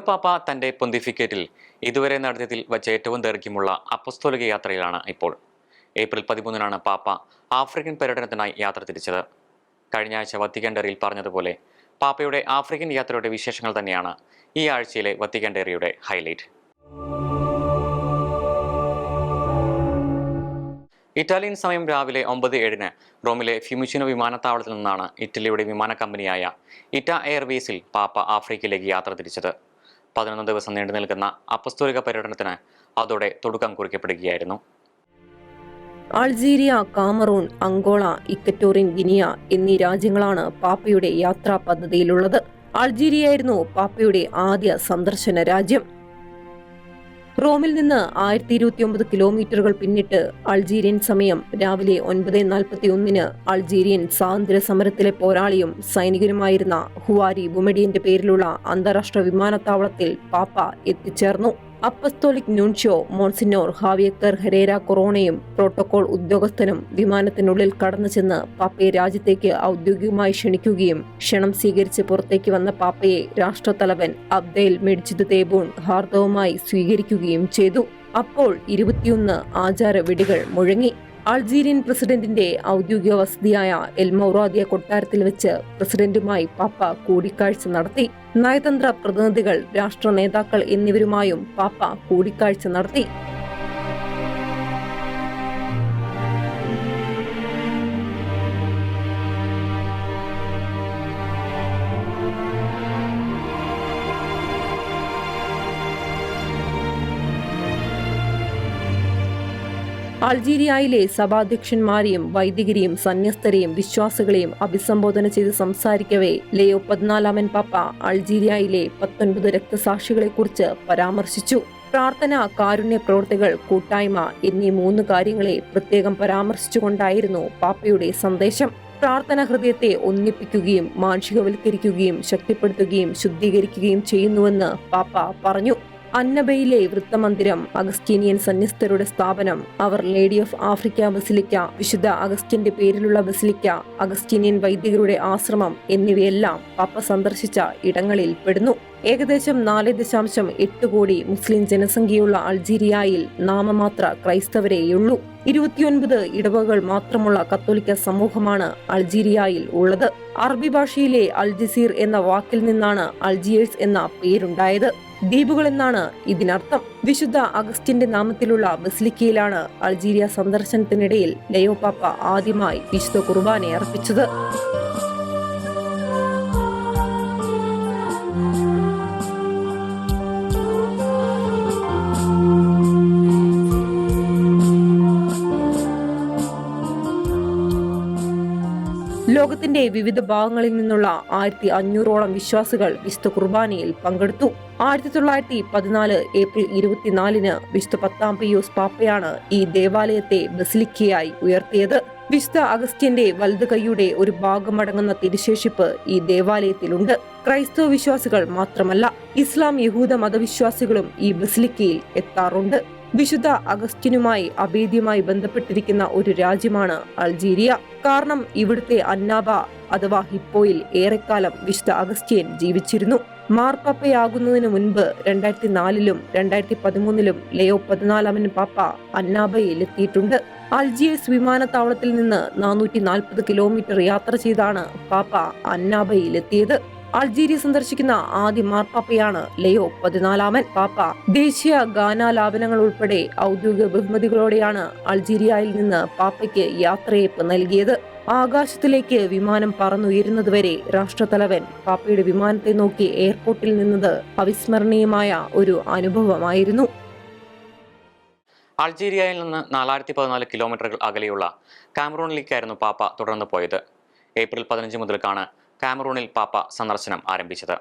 പാപ്പ തന്റെ പൊന്തിഫിക്കറ്റിൽ ഇതുവരെ നടത്തിയതിൽ വച്ച് ഏറ്റവും ദൈർഘ്യമുള്ള അപ്പസ്തോലിക യാത്രയിലാണ് ഇപ്പോൾ. ഏപ്രിൽ 13 പാപ്പ ആഫ്രിക്കൻ പര്യടനത്തിനായി യാത്ര തിരിച്ചത്. കഴിഞ്ഞ ആഴ്ച വത്തിക്കാൻ ഡയറിയിൽ പറഞ്ഞതുപോലെ പാപ്പയുടെ ആഫ്രിക്കൻ യാത്രയുടെ വിശേഷങ്ങൾ തന്നെയാണ് ഈ ആഴ്ചയിലെ വത്തിക്കാൻ ഡയറിയുടെ ഹൈലൈറ്റ്. ഇറ്റാലിയൻ സമയം രാവിലെ 9:07 റോമിലെ ഫ്യൂമിച്ചിനോ വിമാനത്താവളത്തിൽ നിന്നാണ് ഇറ്റലിയുടെ വിമാന കമ്പനിയായ ഇറ്റ എയർവേസിൽ പാപ്പ ആഫ്രിക്കയിലേക്ക് യാത്ര തിരിച്ചത്. 11 ദിവസം നീണ്ടു നിൽക്കുന്ന അപ്പസ്തോലിക പര്യടനത്തിന് അതോടെ തുടക്കം കുറിക്കപ്പെടുകയായിരുന്നു. അൾജീരിയ, കാമറൂൺ, അങ്കോള, ഇക്വറ്റോറിയൻ ഗിനിയ എന്നീ രാജ്യങ്ങളാണ് പാപ്പയുടെ യാത്രാ പദ്ധതിയിലുള്ളത്. അൾജീരിയയായിരുന്നു പാപ്പയുടെ ആദ്യ സന്ദർശന രാജ്യം. റോമിൽ നിന്ന് 1029 കിലോമീറ്ററുകൾ പിന്നിട്ട് അൾജീരിയൻ സമയം രാവിലെ 9:41 അൾജീരിയൻ സ്വാതന്ത്ര്യ സമരത്തിലെ പോരാളിയും സൈനികനുമായിരുന്ന ഹുവാരി ബുമഡിയന്റെ പേരിലുള്ള അന്താരാഷ്ട്ര വിമാനത്താവളത്തിൽ പാപ്പ എത്തിച്ചേർന്നു. അപ്പസ്തോലിക് നൂൻഷ്യോ മോൺസിനോർ ഹാവിയക്കർ ഹെരേര കൊറോണയും പ്രോട്ടോകോൾ ഉദ്യോഗസ്ഥനും വിമാനത്തിനുള്ളിൽ കടന്നു ചെന്ന് പാപ്പയെ രാജ്യത്തേക്ക് ഔദ്യോഗികമായി ക്ഷണിക്കുകയും ക്ഷണം സ്വീകരിച്ച് പുറത്തേക്ക് വന്ന പാപ്പയെ രാഷ്ട്രത്തലവൻ അബ്ദേൽ മെഡ്ജിദ് തേബൂൺ ഹാർദവുമായി സ്വീകരിക്കുകയും ചെയ്തു. അപ്പോൾ 21 ആചാര വെടികൾ മുഴങ്ങി. അൾജീരിയൻ പ്രസിഡന്റിന്റെ ഔദ്യോഗിക വസതിയായ എൽ മൗറാദിയ കൊട്ടാരത്തിൽ വെച്ച് പ്രസിഡന്റുമായി പാപ്പ കൂടിക്കാഴ്ച നടത്തി. നയതന്ത്ര പ്രതിനിധികൾ, രാഷ്ട്ര നേതാക്കൾ എന്നിവരുമായും പാപ്പ കൂടിക്കാഴ്ച നടത്തി. അൾജീരിയയിലെ സഭാധ്യക്ഷന്മാരെയും വൈദികരെയും സന്യസ്തരെയും വിശ്വാസികളെയും അഭിസംബോധന ചെയ്ത് സംസാരിക്കവേ ലിയോ 14 പാപ്പ അൾജീരിയയിലെ 19 രക്തസാക്ഷികളെക്കുറിച്ച് പരാമർശിച്ചു. പ്രാർത്ഥന, കാരുണ്യ പ്രവർത്തികൾ, കൂട്ടായ്മ എന്നീ 3 കാര്യങ്ങളെ പ്രത്യേകം പരാമർശിച്ചുകൊണ്ടായിരുന്നു പാപ്പയുടെ സന്ദേശം. പ്രാർത്ഥന ഹൃദയത്തെ ഒന്നിപ്പിക്കുകയും മാനുഷികവൽക്കരിക്കുകയും ശക്തിപ്പെടുത്തുകയും ശുദ്ധീകരിക്കുകയും ചെയ്യുന്നുവെന്ന് പാപ്പ പറഞ്ഞു. അന്നബയിലെ വൃത്തമന്ദിരം, അഗസ്റ്റീനിയൻ സന്യസ്തരുടെ സ്ഥാപനം, അവർ ലേഡി ഓഫ് ആഫ്രിക്ക ബസിലിക്ക, വിശുദ്ധ അഗസ്റ്റിന്റെ പേരിലുള്ള ബസിലിക്ക, അഗസ്റ്റീനിയൻ വൈദികരുടെ ആശ്രമം എന്നിവയെല്ലാം പാപ്പ സന്ദർശിച്ച ഇടങ്ങളിൽ പെടുന്നു. ഏകദേശം 4.8 കോടി മുസ്ലിം ജനസംഖ്യയുള്ള അൾജീരിയയിൽ നാമമാത്ര ക്രൈസ്തവരെയുള്ളൂ. 29 ഇടവകൾ മാത്രമുള്ള കത്തോലിക്ക സമൂഹമാണ് അൾജീരിയയിൽ ഉള്ളത്. അറബി ഭാഷയിലെ അൽജസീർ എന്ന വാക്കിൽ നിന്നാണ് അൾജിയേഴ്സ് എന്ന പേരുണ്ടായത്. ദ്വീപുകൾ എന്നാണ് ഇതിനർത്ഥം. വിശുദ്ധ അഗസ്റ്റിന്റെ നാമത്തിലുള്ള ബസിലിക്കയിലാണ് അൾജീരിയ സന്ദർശനത്തിനിടയിൽ ലിയോ പാപ്പ ആദ്യമായി വിശുദ്ധ കുർബാന അർപ്പിച്ചത്. ലോകത്തിന്റെ വിവിധ ഭാഗങ്ങളിൽ നിന്നുള്ള 1500ഓളം വിശ്വാസികൾ വിശുദ്ധ കുർബാനയിൽ പങ്കെടുത്തു. 1914 ഏപ്രിൽ 24 വിശുദ്ധ 10 പിയൂസ് പാപ്പയാണ് ഈ ദേവാലയത്തെ ബസിലിക്കയായി ഉയർത്തിയത്. വിശുദ്ധ അഗസ്റ്റിന്റെ വലതു കൈയുടെ ഒരു ഭാഗമടങ്ങുന്ന തിരുശേഷിപ്പ് ഈ ദേവാലയത്തിലുണ്ട്. ക്രൈസ്തവ വിശ്വാസികൾ മാത്രമല്ല, ഇസ്ലാം, യഹൂദ മതവിശ്വാസികളും ഈ ബസിലിക്കയിൽ എത്താറുണ്ട്. വിശുദ്ധ അഗസ്റ്റിനുമായി അഭേദ്യമായി ബന്ധപ്പെട്ടിരിക്കുന്ന ഒരു രാജ്യമാണ് അൾജീരിയ. കാരണം ഇവിടുത്തെ അന്നാബ അഥവാ ഹിപ്പോയിൽ ഏറെക്കാലം വിശുദ്ധ അഗസ്റ്റിയൻ ജീവിച്ചിരുന്നു. മാർപ്പാപ്പയാകുന്നതിനു മുൻപ് 2004-ലും 2013-ലും ലിയോ 14 പാപ്പ അന്നാബയിലെത്തിയിട്ടുണ്ട്. അൾജിയേഴ്സ് വിമാനത്താവളത്തിൽ നിന്ന് 440 കിലോമീറ്റർ യാത്ര ചെയ്താണ് പാപ്പ അന്നാബയിലെത്തിയത്. അൾജീരിയ സന്ദർശിക്കുന്ന ആദ്യ മാർപ്പാപ്പയാണ് ലിയോ 14 പാപ്പ. ദേശീയ ഗാനാലാപനങ്ങൾ ഉൾപ്പെടെ ഔദ്യോഗിക ബഹുമതികളോടെയാണ് അൾജീരിയയിൽ നിന്ന് പാപ്പയ്ക്ക് യാത്രയയപ്പ് നൽകിയത്. ആകാശത്തിലേക്ക് വിമാനം പറന്നുയരുന്നതുവരെ രാഷ്ട്രതലവൻ പാപ്പയുടെ വിമാനത്തെ നോക്കി എയർപോർട്ടിൽ നിന്നത് അവിസ്മരണീയമായ ഒരു അനുഭവമായിരുന്നു. അൾജീരിയയിൽ നിന്ന് 4014 കിലോമീറ്ററുകൾ അകലെയുള്ള കാമറൂണിലേക്കായിരുന്നു പാപ്പ തുടർന്ന് പോയത്. ഏപ്രിൽ 15 മുതൽക്കാണ് കാമറൂണിൽ പാപ്പ സന്ദർശനം ആരംഭിച്ചത്.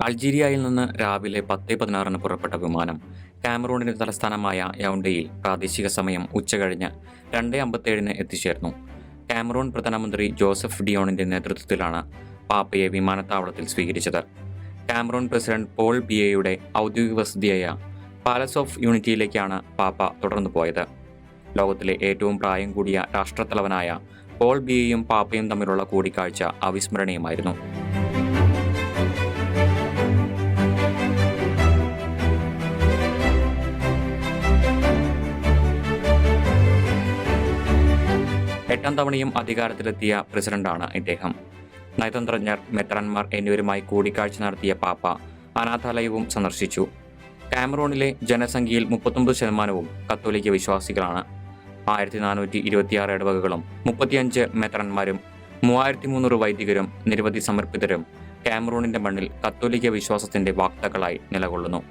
അൾജീരിയയിൽ നിന്ന് രാവിലെ 10:16 പുറപ്പെട്ട വിമാനം കാമറൂണിന്റെ തലസ്ഥാനമായ യൗണ്ടയിൽ പ്രാദേശിക സമയം ഉച്ചകഴിഞ്ഞ് 2:57 എത്തിച്ചേർന്നു. കാമറൂൺ പ്രധാനമന്ത്രി ജോസഫ് ഡിയോണിന്റെ നേതൃത്വത്തിലാണ് പാപ്പയെ വിമാനത്താവളത്തിൽ സ്വീകരിച്ചത്. കാമറൂൺ പ്രസിഡന്റ് പോൾ ബിയയുടെ ഔദ്യോഗിക വസതിയായ പാലസ് ഓഫ് യൂണിറ്റിയിലേക്കാണ് പാപ്പ തുടർന്നു പോയത്. ലോകത്തിലെ ഏറ്റവും പ്രായം കൂടിയ രാഷ്ട്രത്തലവനായ പോൾ ബിയയും പാപ്പയും തമ്മിലുള്ള കൂടിക്കാഴ്ച അവിസ്മരണീയമായിരുന്നു. 8ാം തവണയും അധികാരത്തിലെത്തിയ പ്രസിഡന്റാണ് ഇദ്ദേഹം. നയതന്ത്രജ്ഞർ, മെത്രാൻമാർ എന്നിവരുമായി കൂടിക്കാഴ്ച നടത്തിയ പാപ്പ അനാഥാലയവും സന്ദർശിച്ചു. കാമറൂണിലെ ജനസംഖ്യയിൽ 39% കത്തോലിക്ക വിശ്വാസികളാണ്. 1426 ഇടവകകളും 35 മെത്രാൻമാരും 3300 വൈദികരും നിരവധി സമർപ്പിതരും കാമറൂണിന്റെ മണ്ണിൽ കത്തോലിക്ക വിശ്വാസത്തിന്റെ വാക്താക്കളായി നിലകൊള്ളുന്നു.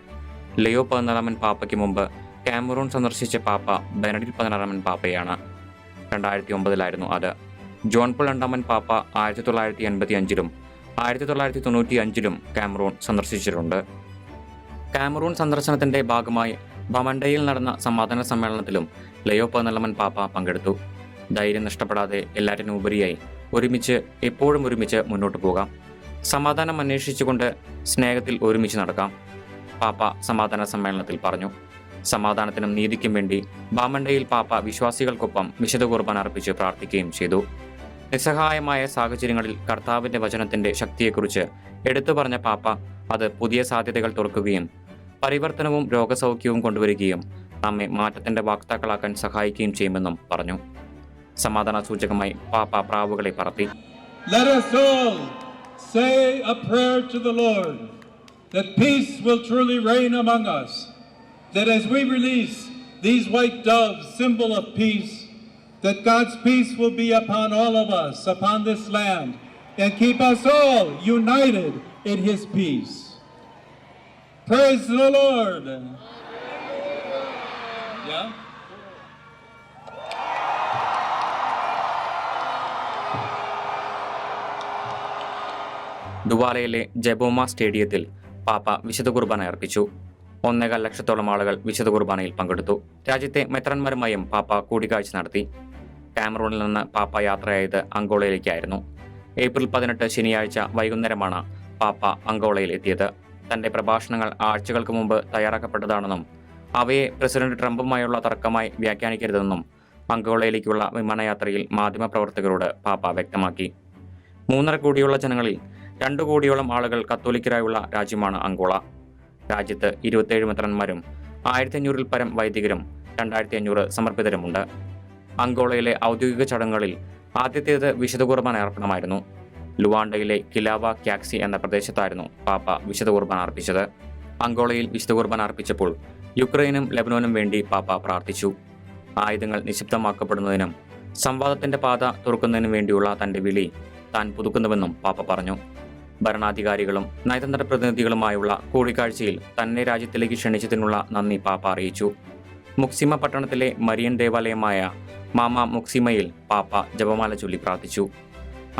ലിയോ 14 പാപ്പയ്ക്ക് മുമ്പ് കാമറൂൺ സന്ദർശിച്ച പാപ്പ ബെനഡിക്ട് 16 പാപ്പയാണ്. 2009 അത്. ജോൺ പോൾ 2 പാപ്പ 1985 1995 കാമറൂൺ സന്ദർശിച്ചിട്ടുണ്ട്. കാമറൂൺ സന്ദർശനത്തിന്റെ ഭാഗമായി ബമണ്ടയിൽ നടന്ന സമാധാന സമ്മേളനത്തിലും ലിയോ 14 പാപ്പ പങ്കെടുത്തു. ധൈര്യം നഷ്ടപ്പെടാതെ എല്ലാറ്റിനും ഉപരിയായി എപ്പോഴും ഒരുമിച്ച് മുന്നോട്ട് പോകാം. സമാധാനം അന്വേഷിച്ചുകൊണ്ട് സ്നേഹത്തിൽ ഒരുമിച്ച് നടക്കാം, പാപ്പ സമാധാന സമ്മേളനത്തിൽ പറഞ്ഞു. സമാധാനത്തിനും നീതിക്കും വേണ്ടി ബാമണ്ടയിൽ പാപ്പ വിശ്വാസികൾക്കൊപ്പം വിശുദ്ധ കുർബാന അർപ്പിച്ച് പ്രാർത്ഥിക്കുകയും ചെയ്തു. നിസ്സഹായമായ സാഹചര്യങ്ങളിൽ കർത്താവിന്റെ വചനത്തിന്റെ ശക്തിയെക്കുറിച്ച് എടുത്തു പറഞ്ഞ പാപ്പ അത് പുതിയ സാധ്യതകൾ തുറക്കുകയും പരിവർത്തനവും രോഗസൗഖ്യവും കൊണ്ടുവരികയും നമ്മെ മാറ്റത്തിന്റെ വാക്താക്കളാക്കാൻ സഹായിക്കുകയും ചെയ്യുമെന്നും പറഞ്ഞു. സമാധാന സൂചകമായി പാപ്പ പ്രാവുകളെ പറത്തി. Let us all say a prayer to the Lord that peace will truly reign among us, that as we release these white doves, symbol of peace, that God's peace will be upon all of us, upon this land, and keep us all united in His peace. Praise the Lord. Yeah? ദുവാലയിലെ ജബോമ സ്റ്റേഡിയത്തിൽ പാപ്പ വിശുദ്ധ കുർബാന അർപ്പിച്ചു. 1.25 ലക്ഷത്തോളം ആളുകൾ വിശുദ്ധ കുർബാനയിൽ പങ്കെടുത്തു. രാജ്യത്തെ മെത്രാൻമാരുമായും പാപ്പ കൂടിക്കാഴ്ച നടത്തി. കാമറൂണിൽ നിന്ന് പാപ്പ യാത്രയായത് അങ്കോളയിലേക്കായിരുന്നു. ഏപ്രിൽ 18 ശനിയാഴ്ച വൈകുന്നേരമാണ് പാപ്പ അങ്കോളയിൽ എത്തിയത്. തന്റെ പ്രഭാഷണങ്ങൾ ആഴ്ചകൾക്ക് മുമ്പ് തയ്യാറാക്കപ്പെട്ടതാണെന്നും അവയെ പ്രസിഡന്റ് ട്രംപുമായുള്ള തർക്കമായി വ്യാഖ്യാനിക്കരുതെന്നും അങ്കോളയിലേക്കുള്ള വിമാനയാത്രയിൽ മാധ്യമപ്രവർത്തകരോട് പാപ്പ വ്യക്തമാക്കി. 3.5 കോടിയുള്ള ജനങ്ങളിൽ 2 കോടിയോളം ആളുകൾ കത്തോലിക്കരായുള്ള രാജ്യമാണ് അങ്കോള. രാജ്യത്ത് 27 മെത്രാൻമാരും 1500-ൽ പരം വൈദികരും 2500 സമർപ്പിതരുമുണ്ട്. അങ്കോളയിലെ ഔദ്യോഗിക ചടങ്ങുകളിൽ ആദ്യത്തേത് വിശുദ്ധ കുർബാന അർപ്പണമായിരുന്നു. ലുവാണ്ടയിലെ കിലാവ ക്യാക്സി എന്ന പ്രദേശത്തായിരുന്നു പാപ്പ വിശുദ്ധ കുർബാന അർപ്പിച്ചത്. അങ്കോളയിൽ വിശുദ്ധ കുർബാന അർപ്പിച്ചപ്പോൾ യുക്രൈനും ലെബനോനും വേണ്ടി പാപ്പ പ്രാർത്ഥിച്ചു. ആയുധങ്ങൾ നിശബ്ദമാക്കപ്പെടുന്നതിനും സംവാദത്തിന്റെ പാത തുറക്കുന്നതിനും വേണ്ടിയുള്ള തന്റെ വിളി താൻ പുതുക്കുന്നുവെന്നും പാപ്പ പറഞ്ഞു. ഭരണാധികാരികളും നയതന്ത്ര പ്രതിനിധികളുമായുള്ള കൂടിക്കാഴ്ചയിൽ തന്നെ രാജ്യത്തിലേക്ക് ക്ഷണിച്ചതിനുള്ള നന്ദി പാപ്പ അറിയിച്ചു. മുക്സിമ പട്ടണത്തിലെ മരിയൻ ദേവാലയമായ മാമ മുക്സിമയിൽ പാപ്പ ജപമാല ചൊല്ലി പ്രാർത്ഥിച്ചു.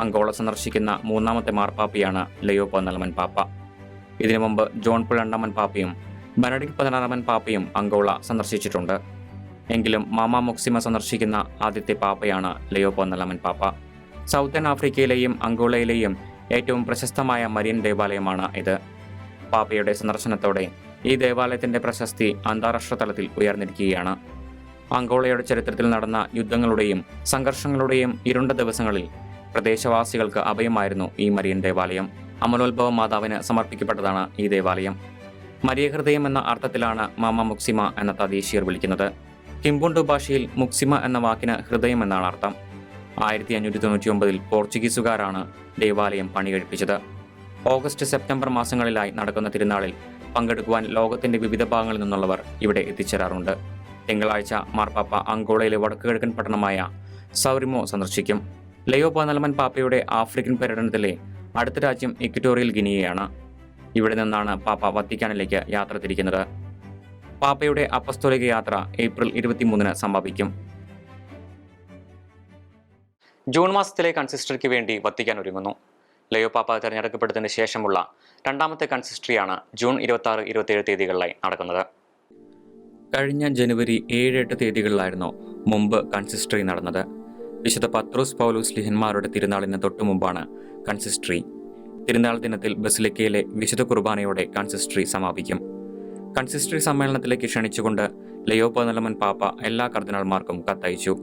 അങ്കോള സന്ദർശിക്കുന്ന 3ാമത്തെ മാർപ്പാപ്പയാണ് ലിയോ 14 പാപ്പ. ഇതിനു മുമ്പ് ജോൺ പോൾ 2 പാപ്പയും ബെനഡിക്ട് 16 പാപ്പയും അങ്കോള സന്ദർശിച്ചിട്ടുണ്ട്. എങ്കിലും മാമ മുക്സിമ സന്ദർശിക്കുന്ന ആദ്യത്തെ പാപ്പയാണ് ലിയോ 14 പാപ്പ. സൗത്തൻ ആഫ്രിക്കയിലെയും അങ്കോളയിലെയും ഏറ്റവും പ്രശസ്തമായ മരിയൻ ദേവാലയമാണ് ഇത്. പാപ്പയുടെ സന്ദർശനത്തോടെ ഈ ദേവാലയത്തിന്റെ പ്രശസ്തി അന്താരാഷ്ട്ര തലത്തിൽ ഉയർന്നിരിക്കുകയാണ്. അങ്കോളയുടെ ചരിത്രത്തിൽ നടന്ന യുദ്ധങ്ങളുടെയും സംഘർഷങ്ങളുടെയും ഇരുണ്ട ദിവസങ്ങളിൽ പ്രദേശവാസികൾക്ക് അഭയമായിരുന്നു ഈ മരിയൻ ദേവാലയം. അമലോത്ഭവ മാതാവിന് സമർപ്പിക്കപ്പെട്ടതാണ് ഈ ദേവാലയം. മരിയ ഹൃദയം എന്ന അർത്ഥത്തിലാണ് മാമ മുക്സിമ എന്ന തദ്ദേശീയർ വിളിക്കുന്നത്. കിംബുണ്ടു ഭാഷയിൽ മുക്സിമ എന്ന വാക്കിന് ഹൃദയം എന്നാണ് അർത്ഥം. 1599 പോർച്ചുഗീസുകാരാണ് ദേവാലയം പണി കഴിപ്പിച്ചത്. ഓഗസ്റ്റ് സെപ്റ്റംബർ മാസങ്ങളിലായി നടക്കുന്ന തിരുനാളിൽ പങ്കെടുക്കുവാൻ ലോകത്തിന്റെ വിവിധ ഭാഗങ്ങളിൽ നിന്നുള്ളവർ ഇവിടെ എത്തിച്ചേരാറുണ്ട്. തിങ്കളാഴ്ച മാർപ്പാപ്പ അങ്കോളയിലെ വടക്കുകിഴക്കൻ പട്ടണമായ സൗറിമോ സന്ദർശിക്കും. ലിയോ 14 പാപ്പയുടെ ആഫ്രിക്കൻ പര്യടനത്തിലെ അടുത്ത രാജ്യം ഇക്വറ്റോറിയൽ ഗിനിയയാണ്. ഇവിടെ നിന്നാണ് പാപ്പ വത്തിക്കാനിലേക്ക് യാത്ര തിരിക്കുന്നത്. പാപ്പയുടെ അപ്പസ്തോലിക യാത്ര ഏപ്രിൽ 23 സമാപിക്കും. ജൂൺ മാസത്തിലെ കൺസിസ്റ്ററിക്ക് വേണ്ടി വത്തിക്കാൻ ഒരുങ്ങുന്നു. ലിയോ പാപ്പ തെരഞ്ഞെടുക്കപ്പെട്ടതിന് ശേഷമുള്ള 2ാമത്തെ കൺസിസ്റ്ററിയാണ് ജൂൺ 26-27 തീയതികളിലായി നടക്കുന്നത്. കഴിഞ്ഞ ജനുവരി 7-8 തീയതികളിലായിരുന്നു മുമ്പ് കൺസിസ്റ്ററി നടന്നത്. വിശുദ്ധ പത്രോസ് പൗലോസ് ലിഹന്മാരുടെ തിരുനാളിന് തൊട്ടുമുമ്പാണ് കൺസിസ്റ്ററി. തിരുനാൾ ദിനത്തിൽ ബസിലിക്കയിലെ വിശുദ്ധ കുർബാനയോടെ കൺസിസ്റ്ററി സമാപിക്കും. കൺസിസ്റ്ററി സമ്മേളനത്തിലേക്ക് ക്ഷണിച്ചുകൊണ്ട് ലിയോ 14 പാപ്പ എല്ലാ കർദിനാൾമാർക്കും കത്തയച്ചു.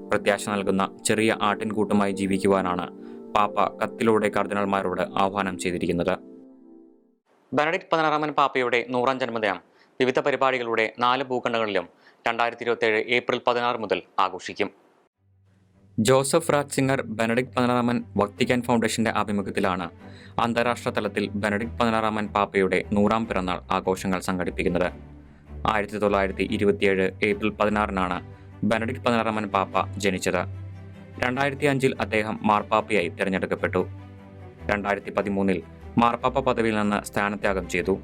പ്രത്യാശ നൽകുന്ന ചെറിയ ആട്ടിൻകൂട്ടമായി ജീവിക്കുവാനാണ് പാപ്പ കത്തിലൂടെ കർദിനാൾമാരോട് ആഹ്വാനം ചെയ്തിരിക്കുന്നത്. ബെനഡിക്ട് 16 പാപ്പയുടെ 100ാം ജന്മദിനം വിവിധ പരിപാടികളുടെ 4 ഭൂഖണ്ഡങ്ങളിലും 2027 ഏപ്രിൽ 16 മുതൽ ആഘോഷിക്കും. ജോസഫ് റാറ്റ്സിംഗർ ബെനഡിക്ട് 16 വത്തിക്കാൻ ഫൗണ്ടേഷന്റെ ആഭിമുഖ്യത്തിലാണ് അന്താരാഷ്ട്ര തലത്തിൽ ബെനഡിക്ട് 16 പാപ്പയുടെ 100ാം പിറന്നാൾ ആഘോഷങ്ങൾ സംഘടിപ്പിക്കുന്നത്. 1927 ഏപ്രിൽ 16 ബെനഡിക്ട് 16 പാപ്പ ജനിച്ചത്. 2005 അദ്ദേഹം മാർപ്പാപ്പയായി തിരഞ്ഞെടുക്കപ്പെട്ടു. 2013 മാർപ്പാപ്പ പദവിയിൽ നിന്ന് സ്ഥാനത്യാഗം ചെയ്തു.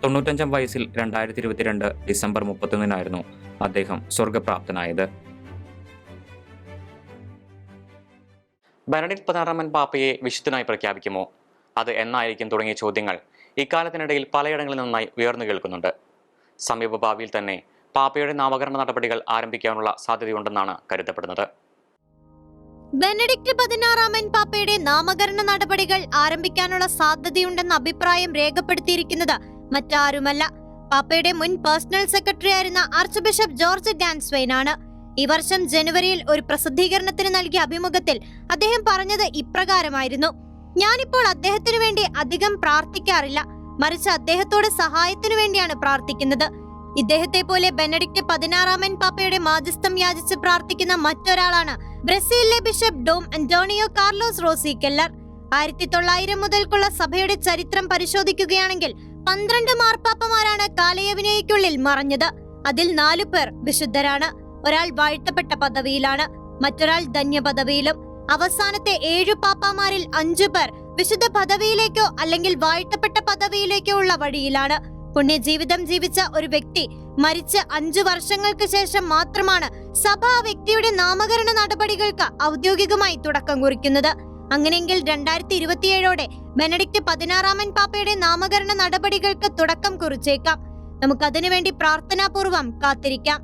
95 വയസ്സിൽ 2022 ഡിസംബർ 31 അദ്ദേഹം സ്വർഗപ്രാപ്തനായത്. ബെനഡിക്ട് 16 പാപ്പയെ വിശുദ്ധനായി പ്രഖ്യാപിക്കുമോ, അത് എന്നായിരിക്കും തുടങ്ങിയ ചോദ്യങ്ങൾ ഇക്കാലത്തിനിടയിൽ പലയിടങ്ങളിൽ നിന്നായി ഉയർന്നു കേൾക്കുന്നുണ്ട്. സമീപ ഭാവിയിൽ തന്നെ പാപ്പയുടെ നാമകരണ നടപടികൾ ആരംഭിക്കാനുള്ള സാധ്യതയുണ്ടെന്നാണ് കരുതപ്പെടുന്നത്. ബെനഡിക്ട് 16 പാപ്പയുടെ നാമകരണ നടപടികൾ ആരംഭിക്കാനുള്ള സാധ്യതയുണ്ടെന്ന അഭിപ്രായം രേഖപ്പെടുത്തിയിരിക്കുന്നത് മറ്റാരുമല്ല, പാപ്പയുടെ മുൻ പേഴ്സണൽ സെക്രട്ടറി ആയിരുന്ന ആർച്ച് ബിഷപ്പ് ജോർജ് ഗാൻസ്വെയ്ൻ ആണ്. ഈ വർഷം ജനുവരിയിൽ ഒരു പ്രസിദ്ധീകരണത്തിന് നൽകിയ അഭിമുഖത്തിൽ അദ്ദേഹം പറഞ്ഞത് ഇപ്രകാരമായിരുന്നു: ഞാനിപ്പോൾ അദ്ദേഹത്തിനു വേണ്ടി അധികം പ്രാർത്ഥിക്കാറില്ല, മറിച്ച് അദ്ദേഹത്തോട് സഹായത്തിനു വേണ്ടിയാണ് പ്രാർത്ഥിക്കുന്നത്. ഇദ്ദേഹത്തെ പോലെ ബെനഡിക്ട് 16 പാപ്പയുടെ മാധ്യസ്ഥം യാചിച്ച് പ്രാർത്ഥിക്കുന്ന മറ്റൊരാളാണ് ബ്രസീലിലെ bishop Dom Antonio Carlos Rossi Keller. 1900 മുതൽക്കുള്ള സഭയുടെ ചരിത്രം പരിശോധിക്കുകയാണെങ്കിൽ 12 മാർപ്പാപ്പമാരാണ് കാലയവനികയ്ക്കുള്ളിൽ മറഞ്ഞത്. അതിൽ 4 പേർ വിശുദ്ധരാണ്. ഒരാൾ വാഴ്ത്തപ്പെട്ട പദവിയിലാണ്, മറ്റൊരാൾ ധന്യ പദവിയിലും. അവസാനത്തെ 7 പാപ്പാമാരിൽ 5 പേർ വിശുദ്ധ പദവിയിലേക്കോ അല്ലെങ്കിൽ വാഴ്ത്തപ്പെട്ട പദവിയിലേക്കോ ഉള്ള വഴിയിലാണ്. പുണ്യജീവിതം ജീവിച്ച ഒരു വ്യക്തി മരിച്ച് 5 വർഷങ്ങൾക്ക് ശേഷം മാത്രമാണ് സഭ ആ വ്യക്തിയുടെ നാമകരണ നടപടികൾക്ക് ഔദ്യോഗികമായി തുടക്കം കുറിക്കുന്നത്. അങ്ങനെയെങ്കിൽ 2027 ബെനഡിക്ട് 16 പാപ്പയുടെ നാമകരണ നടപടികൾക്ക് തുടക്കം കുറിച്ചേക്കാം. നമുക്കതിനുവേണ്ടി പ്രാർത്ഥനാപൂർവം കാത്തിരിക്കാം.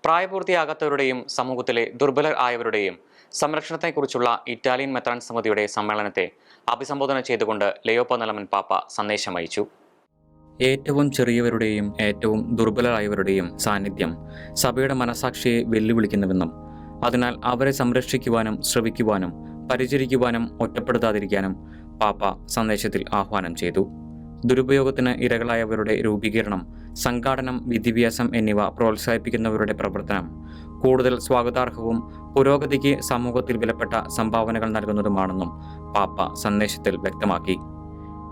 പ്രായപൂർത്തിയാകാത്തവരുടെയും സമൂഹത്തിലെ ദുർബലർ ആയവരുടെയും സംരക്ഷണത്തെക്കുറിച്ചുള്ള ഇറ്റാലിയൻ മെത്രാൻ സമിതിയുടെ സമ്മേളനത്തെ അഭിസംബോധന ചെയ്തുകൊണ്ട് ലിയോ 14 പാപ്പ സന്ദേശം അയച്ചു. ഏറ്റവും ചെറിയവരുടെയും ഏറ്റവും ദുർബലരായവരുടെയും സാന്നിധ്യം സഭയുടെ മനസാക്ഷിയെ വെല്ലുവിളിക്കുന്നുവെന്നും അതിനാൽ അവരെ സംരക്ഷിക്കുവാനും ശ്രവിക്കുവാനും പരിചരിക്കുവാനും ഒറ്റപ്പെടുത്താതിരിക്കാനും പാപ്പ സന്ദേശത്തിൽ ആഹ്വാനം ചെയ്തു. ദുരുപയോഗത്തിന് ഇരകളായവരുടെ രൂപീകരണം, സംഘാടനം, വിദ്യാഭ്യാസം എന്നിവ പ്രോത്സാഹിപ്പിക്കുന്നവരുടെ പ്രവർത്തനം കൂടുതൽ സ്വാഗതാർഹവും പുരോഗതിക്ക് സമൂഹത്തിൽ വിലപ്പെട്ട സംഭാവനകൾ നൽകുന്നതുമാണെന്നും പാപ്പ സന്ദേശത്തിൽ വ്യക്തമാക്കി.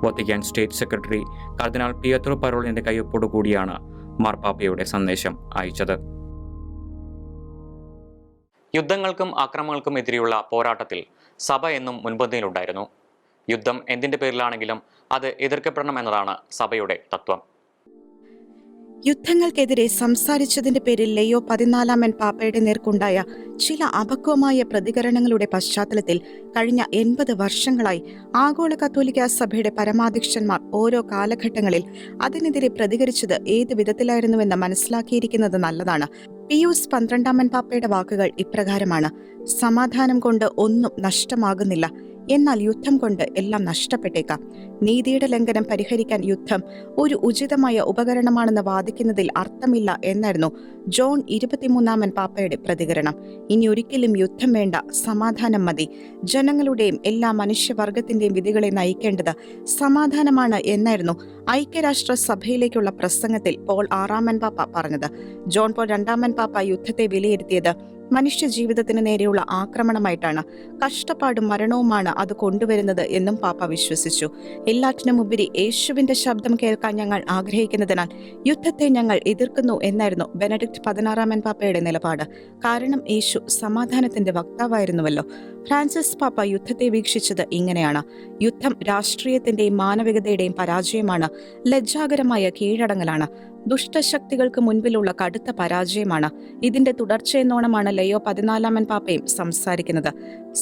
വത്തിക്കാൻ സ്റ്റേറ്റ് സെക്രട്ടറി കർദിനാൾ പിയത്രോ പരോളിന്റെ കയ്യൊപ്പോടുകൂടിയാണ് മാർപ്പാപ്പയുടെ സന്ദേശം അയച്ചത്. യുദ്ധങ്ങൾക്കും ആക്രമണങ്ങൾക്കും എതിരെയുള്ള പോരാട്ടത്തിൽ സഭ എന്നും മുൻപന്തിയിലുണ്ടായിരുന്നു. യുദ്ധം എന്തിന്റെ പേരിലാണെങ്കിലും അത് എതിർക്കപ്പെടണം എന്നതാണ് സഭയുടെ തത്വം. യുദ്ധങ്ങൾക്കെതിരെ സംസാരിച്ചതിന്റെ പേരിൽ ലിയോ 14 പാപ്പയുടെ നേർക്കുണ്ടായ ചില അപക്വമായ പ്രതികരണങ്ങളുടെ പശ്ചാത്തലത്തിൽ കഴിഞ്ഞ 80 വർഷങ്ങളായി ആഗോള കത്തോലിക്ക സഭയുടെ പരമാധ്യക്ഷന്മാർ ഓരോ കാലഘട്ടങ്ങളിൽ അതിനെതിരെ പ്രതികരിച്ചത് ഏത് വിധത്തിലായിരുന്നുവെന്ന് മനസ്സിലാക്കിയിരിക്കുന്നത് നല്ലതാണ്. പിയൂസ് 12 പാപ്പയുടെ വാക്കുകൾ ഇപ്രകാരമാണ്: സമാധാനം കൊണ്ട് ഒന്നും നഷ്ടമാകുന്നില്ല, എന്നാൽ യുദ്ധം കൊണ്ട് എല്ലാം നഷ്ടപ്പെട്ടേക്കാം. നീതിയുടെ ലംഘനം പരിഹരിക്കാൻ യുദ്ധം ഒരു ഉചിതമായ ഉപകരണമാണെന്ന് വാദിക്കുന്നതിൽ അർത്ഥമില്ല എന്നായിരുന്നു ജോൺ 23 പാപ്പയുടെ പ്രതികരണം. ഇനി ഒരിക്കലും യുദ്ധം വേണ്ട, സമാധാനം മതി. ജനങ്ങളുടെയും എല്ലാ മനുഷ്യവർഗത്തിന്റെയും വിധികളെ നയിക്കേണ്ടത് സമാധാനമാണ് എന്നായിരുന്നു ഐക്യരാഷ്ട്ര സഭയിലേക്കുള്ള പ്രസംഗത്തിൽ പോൾ 6 പാപ്പ പറഞ്ഞത്. ജോൺ പോൾ 2 പാപ്പ യുദ്ധത്തെ വിലയിരുത്തിയത് മനുഷ്യ ജീവിതത്തിന് നേരെയുള്ള ആക്രമണമായിട്ടാണ്. കഷ്ടപ്പാടും മരണവുമാണ് അത് കൊണ്ടുവരുന്നത് എന്നും പാപ്പ വിശ്വസിച്ചു. എല്ലാറ്റിനുമുപരി യേശുവിന്റെ ശബ്ദം കേൾക്കാൻ ഞങ്ങൾ ആഗ്രഹിക്കുന്നതിനാൽ യുദ്ധത്തെ ഞങ്ങൾ എതിർക്കുന്നു എന്നായിരുന്നു ബെനഡിക്ട് 16 പാപ്പയുടെ നിലപാട്. കാരണം യേശു സമാധാനത്തിന്റെ വക്താവായിരുന്നുവല്ലോ. ഫ്രാൻസിസ് പാപ്പ യുദ്ധത്തെ വീക്ഷിച്ചത് ഇങ്ങനെയാണ്: യുദ്ധം രാഷ്ട്രീയത്തിന്റെയും മാനവികതയുടെയും പരാജയമാണ്, ലജ്ജാകരമായ കീഴടങ്ങലാണ്, ദുഷ്ടശക്തികൾക്ക് മുൻപിലുള്ള കടുത്ത പരാജയമാണ്. ഇതിന്റെ തുടർച്ചയെന്നോണമാണ് ലിയോ 14 പാപ്പയും സംസാരിക്കുന്നത്.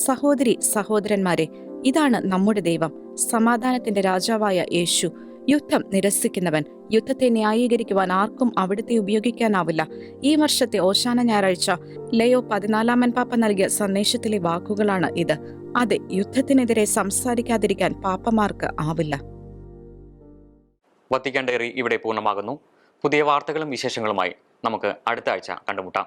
സഹോദരി സഹോദരന്മാരെ, ഇതാണ് നമ്മുടെ ദൈവം, സമാധാനത്തിന്റെ രാജാവായ യേശു, യുദ്ധം നിരസിക്കുന്നവൻ. യുദ്ധത്തെ ന്യായീകരിക്കുവാൻ ആർക്കും അവിടുത്തെ ഉപയോഗിക്കാനാവില്ല. ഈ വർഷത്തെ ഓശാന ഞായറാഴ്ച ലിയോ 14 പാപ്പ നൽകിയ സന്ദേശത്തിലെ വാക്കുകളാണ് ഇത്. അതെ, യുദ്ധത്തിനെതിരെ സംസാരിക്കാതിരിക്കാൻ പാപ്പമാർക്ക് ആവില്ല. വത്തിക്കാൻ ഡയറി ഇവിടെ പൂർണ്ണമാകുന്നു. പുതിയ വാർത്തകളും വിശേഷങ്ങളുമായി നമുക്ക് അടുത്ത ആഴ്ച കണ്ടുമുട്ടാം.